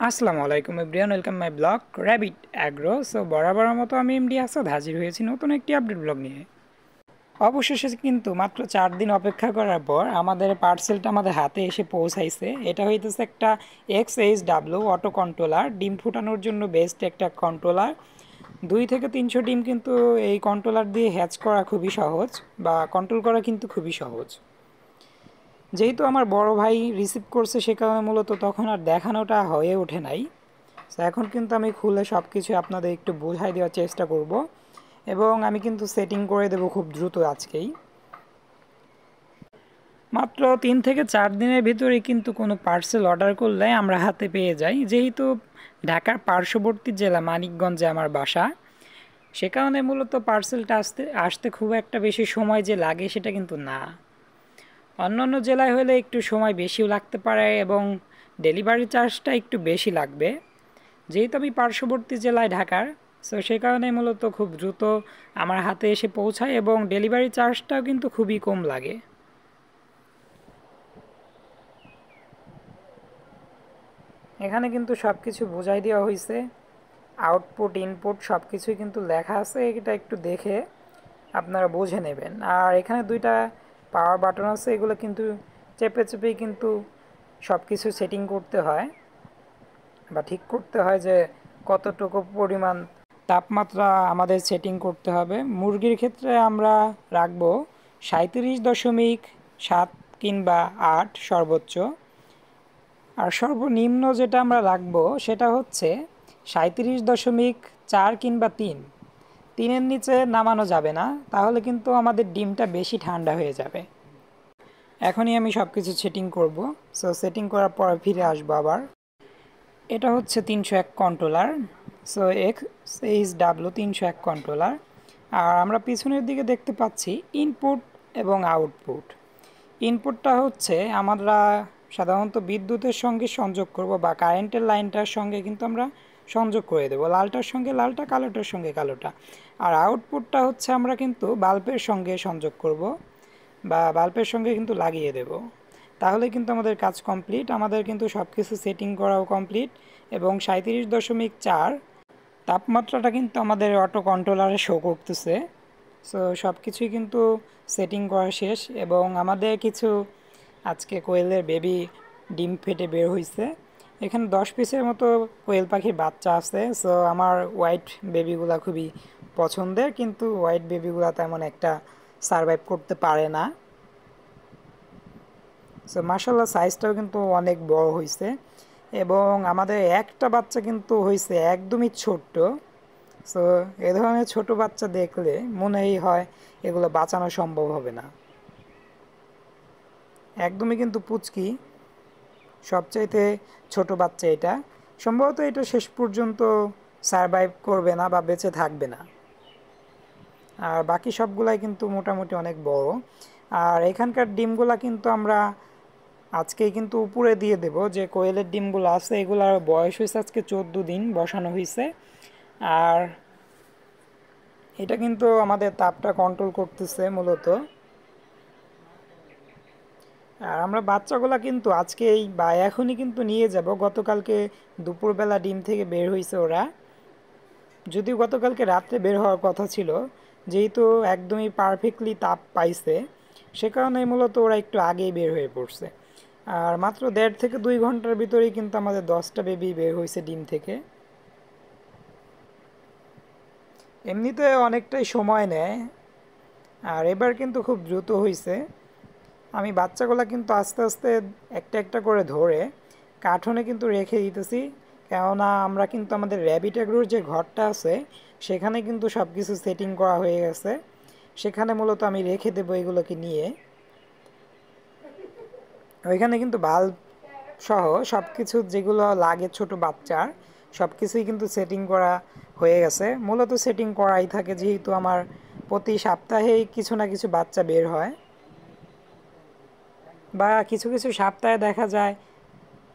আসসালামু আলাইকুম everyone, welcome my blog rabbit agro. So বরাবরের মতো আমি এমডি আসাদ হাজির হয়েছি নতুন একটি আপডেট ব্লগ নিয়ে। অবশেষে কিন্তু মাত্র 4 দিন অপেক্ষা করার পর আমাদের পার্সেলটা আমাদের হাতে এসে পৌঁছাইছে। এটা হইতেছে একটা XH-W অটো কন্ট্রোলার, ডিম ফুটানোর জন্য বেস্ট একটা কন্ট্রোলার। 2 থেকে 300 ডিম কিন্তু এই কন্ট্রোলার দিয়ে হ্যাচ করা খুবই সহজ, বা কন্ট্রোল করা কিন্তু খুবই সহজ। যেহেতু আমার বড় ভাই রিসিভ করছে, সে কারণে মূলত তখন আর দেখানোটা হয়ে ওঠে নাই। তো এখন কিন্তু আমি খুলে সব কিছু আপনাদের একটু বোঝাই দেওয়ার চেষ্টা করব, এবং আমি কিন্তু সেটিং করে দেব খুব দ্রুত আজকেই। মাত্র 3 থেকে 4 দিনের ভিতরে কিন্তু কোনো পার্সেল অর্ডার করলে আমরা হাতে পেয়ে যাই। যেহেতু ঢাকার পার্শ্ববর্তী জেলা মানিকগঞ্জে আমার বাসা, সে কারণে মূলত পার্সেলটা আসতে খুব একটা বেশি সময় যে লাগে সেটা কিন্তু না। অন্যান্য জেলায় হলে একটু সময় বেশিও লাগতে পারে এবং ডেলিভারি চার্জটা একটু বেশি লাগবে। যেহেতু আমি পার্শ্ববর্তী জেলায় ঢাকার, সো সে কারণে মূলত খুব দ্রুত আমার হাতে এসে পৌঁছায় এবং ডেলিভারি চার্জটাও কিন্তু খুবই কম লাগে। এখানে কিন্তু সব কিছু বোঝাই দেওয়া হয়েছে, আউটপুট ইনপুট সব কিছুই কিন্তু লেখা আছে, এটা একটু দেখে আপনারা বুঝে নেবেন। আর এখানে 2টা পাওয়ার বাটন আছে, এগুলো কিন্তু চেপে চেপেই কিন্তু সব কিছু সেটিং করতে হয় বা ঠিক করতে হয় যে কতটুকু পরিমাণ তাপমাত্রা আমাদের সেটিং করতে হবে। মুরগির ক্ষেত্রে আমরা রাখবো 37.7 কিংবা 8 সর্বোচ্চ, আর সর্বনিম্ন যেটা আমরা রাখবো সেটা হচ্ছে 37.4 কিংবা 3। 3-এর নিচে নামানো যাবে না, তাহলে কিন্তু আমাদের ডিমটা বেশি ঠান্ডা হয়ে যাবে। এখনই আমি সব কিছু সেটিং করব। সো সেটিং করার পর ফিরে আসবো আবার। এটা হচ্ছে 301 কন্ট্রোলার। So XH-W 301 controller. আর আমরা পিছনের দিকে দেখতে পাচ্ছি ইনপুট এবং আউটপুট। ইনপুটটা হচ্ছে আমরা সাধারণত বিদ্যুতের সঙ্গে সংযোগ করব, বা কারেন্টের লাইনটার সঙ্গে কিন্তু আমরা সংযোগ করে দেবো, লালটার সঙ্গে লালটা, কালোটার সঙ্গে কালোটা। আর আউটপুটটা হচ্ছে আমরা কিন্তু বাল্বের সঙ্গে সংযোগ করব, বা বাল্বের সঙ্গে কিন্তু লাগিয়ে দেব। তাহলে কিন্তু আমাদের কাজ কমপ্লিট। আমাদের কিন্তু সব কিছু সেটিং করাও কমপ্লিট, এবং 37.4 তাপমাত্রাটা কিন্তু আমাদের অটো কন্ট্রোলারে শো করতেছে। সো সব কিছুই কিন্তু সেটিং করা শেষ, এবং আমাদের কিছু আজকে কোয়েলের বেবি ডিম ফেটে বের হয়েছে। এখানে 10 পিসের মতো কোয়েল পাখির বাচ্চা আছে। সো আমার হোয়াইট বেবিগুলা খুবই পছন্দের, কিন্তু হোয়াইট বেবিগুলা তেমন একটা সারভাইভ করতে পারে না। সো মাশাআল্লাহ সাইজটাও কিন্তু অনেক বড় হয়েছে, এবং আমাদের একটা বাচ্চা কিন্তু হয়েছে একদমই ছোট্ট। সো এ ধরনের ছোট বাচ্চা দেখলে মনেই হয় এগুলো বাঁচানো সম্ভব হবে না। একদমই কিন্তু পুচকি, সবচাইতে ছোট বাচ্চা এটা। সম্ভবত এটা শেষ পর্যন্ত সারভাইভ করবে না বা বেঁচে থাকবে না। আর বাকি সবগুলাই কিন্তু মোটামুটি অনেক বড়। আর এখানকার ডিমগুলা কিন্তু আমরা আজকেই কিন্তু উপরে দিয়ে দেব। যে কোয়েলের ডিমগুলো আছে এগুলার বয়স হয়েছে আজকে 14 দিন বসানো হয়েছে। আর এটা কিন্তু আমাদের তাপটা কন্ট্রোল করতেছে মূলত। আর আমরা বাচ্চাগুলা কিন্তু আজকেই বা এখনই কিন্তু নিয়ে যাব। গতকালকে দুপুরবেলা ডিম থেকে বের হয়েছে ওরা, যদিও গতকালকে রাত্রে বের হওয়ার কথা ছিল। যেহেতু একদমই পারফেক্টলি তাপ পাইছে, সে কারণে মূলত ওরা একটু আগেই বের হয়ে পড়ছে। আর মাত্র 1.5 থেকে 2 ঘন্টার ভিতরেই কিন্তু আমাদের 10টা বেবি বের হয়েছে ডিম থেকে। এমনিতে অনেকটাই সময় নেয়, আর এবার কিন্তু খুব দ্রুত হয়েছে। আমি বাচ্চাগুলো কিন্তু আস্তে আস্তে একটা একটা করে ধরে কার্টুনে কিন্তু রেখে দিতেছি, কেননা আমরা কিন্তু আমাদের র্যাবিট এগ্রোর যে ঘরটা আছে সেখানে কিন্তু সব কিছু সেটিং করা হয়ে গেছে। সেখানে মূলত আমি রেখে দেবো এগুলোকে নিয়ে। ওইখানে কিন্তু বাল্ব সহ সব কিছু যেগুলো লাগে ছোট বাচ্চার সব কিছুই কিন্তু সেটিং করা হয়ে গেছে। মূলত সেটিং করাই থাকে, যেহেতু আমার প্রতি সপ্তাহেই কিছু না কিছু বাচ্চা বের হয়, বা কিছু কিছু সপ্তাহে দেখা যায়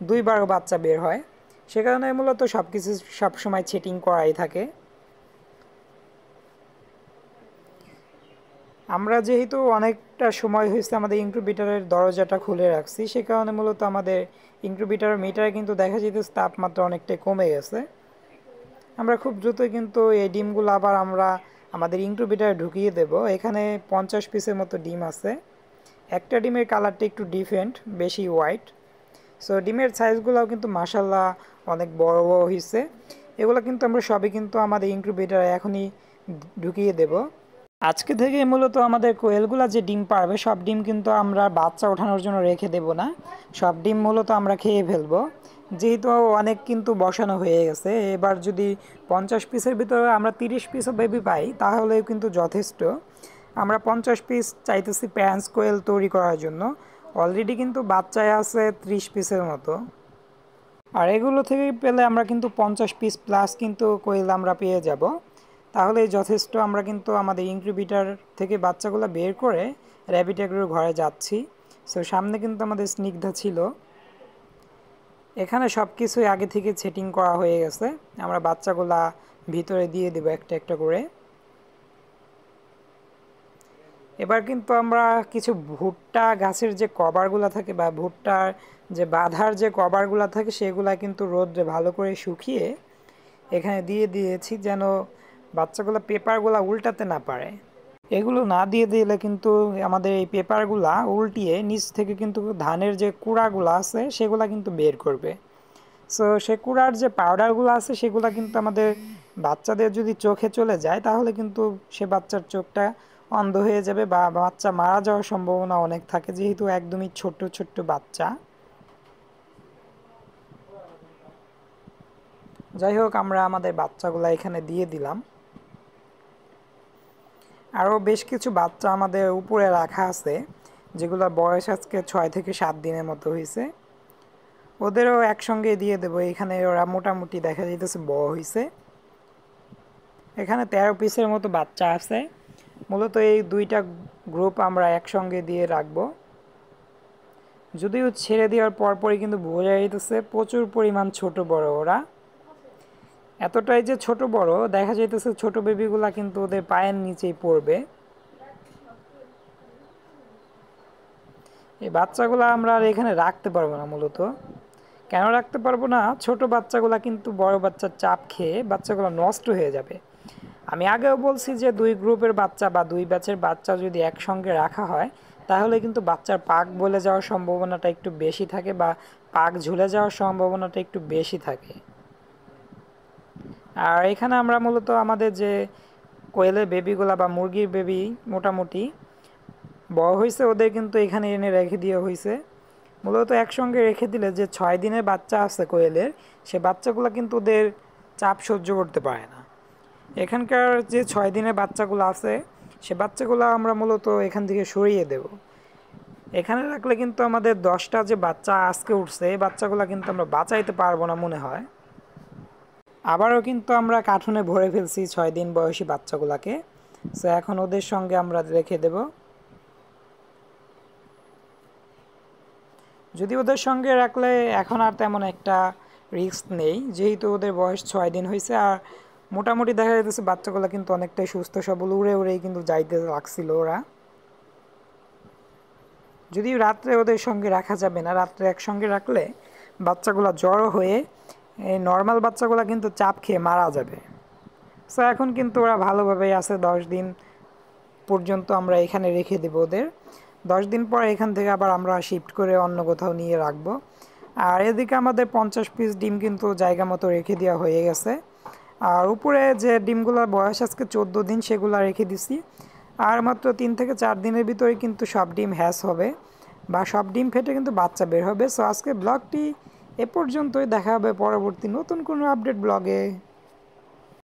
2বারও বাচ্চা বের হয়। সে কারণে মূলত সব কিছু সবসময় সেটিং করাই থাকে। আমরা যেহেতু অনেকটা সময় হয়েছে আমাদের ইনকিউবেটরের দরজাটা খুলে রাখছি, সে কারণে মূলত আমাদের ইনকিউবেটরের মিটারে কিন্তু দেখা যেতেছে তাপমাত্রা অনেকটাই কমে গেছে। আমরা খুব দ্রুতই কিন্তু এই ডিমগুলো আবার আমরা আমাদের ইনকিউবেটরে ঢুকিয়ে দেব। এখানে 50 পিসের মতো ডিম আছে। একটা ডিমের কালারটা একটু ডিফারেন্ট, বেশি হোয়াইট। সো ডিমের সাইজগুলোও কিন্তু মাশাল্লাহ অনেক বড় বড় হয়েছে। এগুলো কিন্তু আমরা সবই কিন্তু আমাদের ইনকিউবেটরে এখনই ঢুকিয়ে দেব। আজকে থেকে মূলত আমাদের কোয়েলগুলা যে ডিম পারবে সব ডিম কিন্তু আমরা বাচ্চা ওঠানোর জন্য রেখে দেব না, সব ডিম মূলত আমরা খেয়ে ফেলবো। যেহেতু অনেক কিন্তু বসানো হয়ে গেছে, এবার যদি 50 পিসের ভিতরে আমরা 30 পিসও বেবি পাই তাহলেও কিন্তু যথেষ্ট। আমরা 50 পিস চাইতেছি প্যারেন্টস কোয়েল তৈরি করার জন্য। অলরেডি কিন্তু বাচ্চায় আছে 30 পিসের মতো। আর এগুলো থেকে পেলে আমরা কিন্তু 50 পিস প্লাস কিন্তু কোয়েল আমরা পেয়ে যাব। তাহলে যথেষ্ট। আমরা কিন্তু আমাদের ইনকিউবেটর থেকে বাচ্চাগুলো বের করে র্যাবিট এগ্রোর ঘরে যাচ্ছি। সো সামনে কিন্তু আমাদের স্নিগ্ধা ছিল। এখানে সব কিছুই আগে থেকে সেটিং করা হয়ে গেছে। আমরা বাচ্চাগুলা ভিতরে দিয়ে দেব একটা একটা করে। এবার কিন্তু আমরা কিছু ভুট্টা গাছের যে কভারগুলো থাকে বা ভুট্টার যে বাঁধার যে কভারগুলো থাকে সেগুলা কিন্তু রোদ্রে ভালো করে শুকিয়ে এখানে দিয়ে দিয়েছি, যেন বাচ্চাগুলো পেপারগুলো উল্টাতে না পারে। এগুলো না দিয়ে দিলে কিন্তু আমাদের এই পেপারগুলা উল্টিয়ে নিচ থেকে কিন্তু ধানের যে কুড়াগুলো আছে সেগুলা কিন্তু বের করবে। সো সে কুড়ার যে পাউডারগুলো আছে সেগুলো কিন্তু আমাদের বাচ্চাদের যদি চোখে চলে যায় তাহলে কিন্তু সে বাচ্চার চোখটা অন্ধ হয়ে যাবে বা বাচ্চা মারা যাওয়ার সম্ভাবনা অনেক থাকে, যেহেতু একদমই ছোট্ট ছোট্ট বাচ্চা। যাই হোক, আমরা আমাদের বাচ্চাগুলো এখানে দিয়ে দিলাম। আরও বেশ কিছু বাচ্চা আমাদের উপরে রাখা আছে যেগুলোর বয়স আজকে 6 থেকে 7 দিনের মতো হয়েছে। ওদেরও একসঙ্গে দিয়ে দেবো। এখানে ওরা মোটামুটি দেখা যাইতেছে বড় হয়েছে। এখানে 13 পিসের মতো বাচ্চা আছে। মূলত এই দুইটা গ্রুপ আমরা একসঙ্গে দিয়ে রাখবো। যদিও ছেড়ে দেওয়ার পরপরই কিন্তু বোঝা যাইতেছে প্রচুর পরিমাণ ছোট বড় ওরা। এতটাই যে ছোট বড়, দেখা যাইতেছে ছোট বেবিগুলা কিন্তু ওদের পায়ের নিচেই পড়বে। এই বাচ্চাগুলো আমরা আর এখানে রাখতে পারবো না। মূলত কেন রাখতে পারবো না, ছোট বাচ্চাগুলা কিন্তু বড় বাচ্চার চাপ খেয়ে বাচ্চাগুলো নষ্ট হয়ে যাবে। আমি আগেও বলছি যে দুই গ্রুপের বাচ্চা বা দুই ব্যাচের বাচ্চা যদি একসঙ্গে রাখা হয় তাহলে কিন্তু বাচ্চার পাক বলে যাওয়ার সম্ভাবনাটা একটু বেশি থাকে বা পাক ঝুলে যাওয়ার সম্ভাবনাটা একটু বেশি থাকে। আর এখানে আমরা মূলত আমাদের যে কোয়েলের বেবিগুলা বা মুরগির বেবি মোটামুটি বড় হয়েছে ওদের কিন্তু এখানে এনে রেখে দেওয়া হয়েছে। মূলত একসঙ্গে রেখে দিলে যে 6 দিনের বাচ্চা আছে কোয়েলের, সে বাচ্চাগুলো কিন্তু ওদের চাপ সহ্য করতে পারে না। এখানকার যে 6 দিনের বাচ্চাগুলো আছে সে বাচ্চাগুলো আমরা মূলত এখান থেকে সরিয়ে দেব। এখানে রাখলে কিন্তু আমাদের 10টা যে বাচ্চা আজকে উঠছে এই বাচ্চাগুলো কিন্তু আমরা বাঁচাইতে পারবো না মনে হয়। আবারও কিন্তু আমরা কার্টুনে ভরে ফেলছি 6 দিন বয়সী বাচ্চাগুলোকে। সো এখন ওদের সঙ্গে আমরা রেখে দেব। যদি ওদের সঙ্গে রাখলে এখন আর তেমন একটা রিস্ক নেই, যেহেতু ওদের বয়স 6 দিন হয়েছে। আর মোটামুটি দেখা যাচ্ছে বাচ্চাগুলো কিন্তু অনেকটাই সুস্থ সবল, উড়ে উড়েই কিন্তু যাইতে লাগছিল ওরা। যদিও রাত্রে ওদের সঙ্গে রাখা যাবে না, রাত্রে একসঙ্গে রাখলে বাচ্চাগুলো জড়ো হয়ে এই নর্মাল বাচ্চাগুলো কিন্তু চাপ খেয়ে মারা যাবে। সো এখন কিন্তু ওরা ভালোভাবেই আছে। 10 দিন পর্যন্ত আমরা এখানে রেখে দেবো ওদের। 10 দিন পর এখান থেকে আবার আমরা শিফট করে অন্য কোথাও নিয়ে রাখবো। আর এদিকে আমাদের 50 পিস ডিম কিন্তু জায়গা মতো রেখে দেওয়া হয়ে গেছে। আর উপরে যে ডিমগুলোর বয়স আজকে 14 দিন সেগুলো রেখে দিছি। আর মাত্র 3 থেকে 4 দিনের ভিতরে কিন্তু সব ডিম হ্যাচ হবে বা সব ডিম ফেটে কিন্তু বাচ্চা বের হবে। সো আজকে ব্লগটি এ পর্যন্তই। দেখা হবে পরবর্তী নতুন কোনো আপডেট ব্লগে।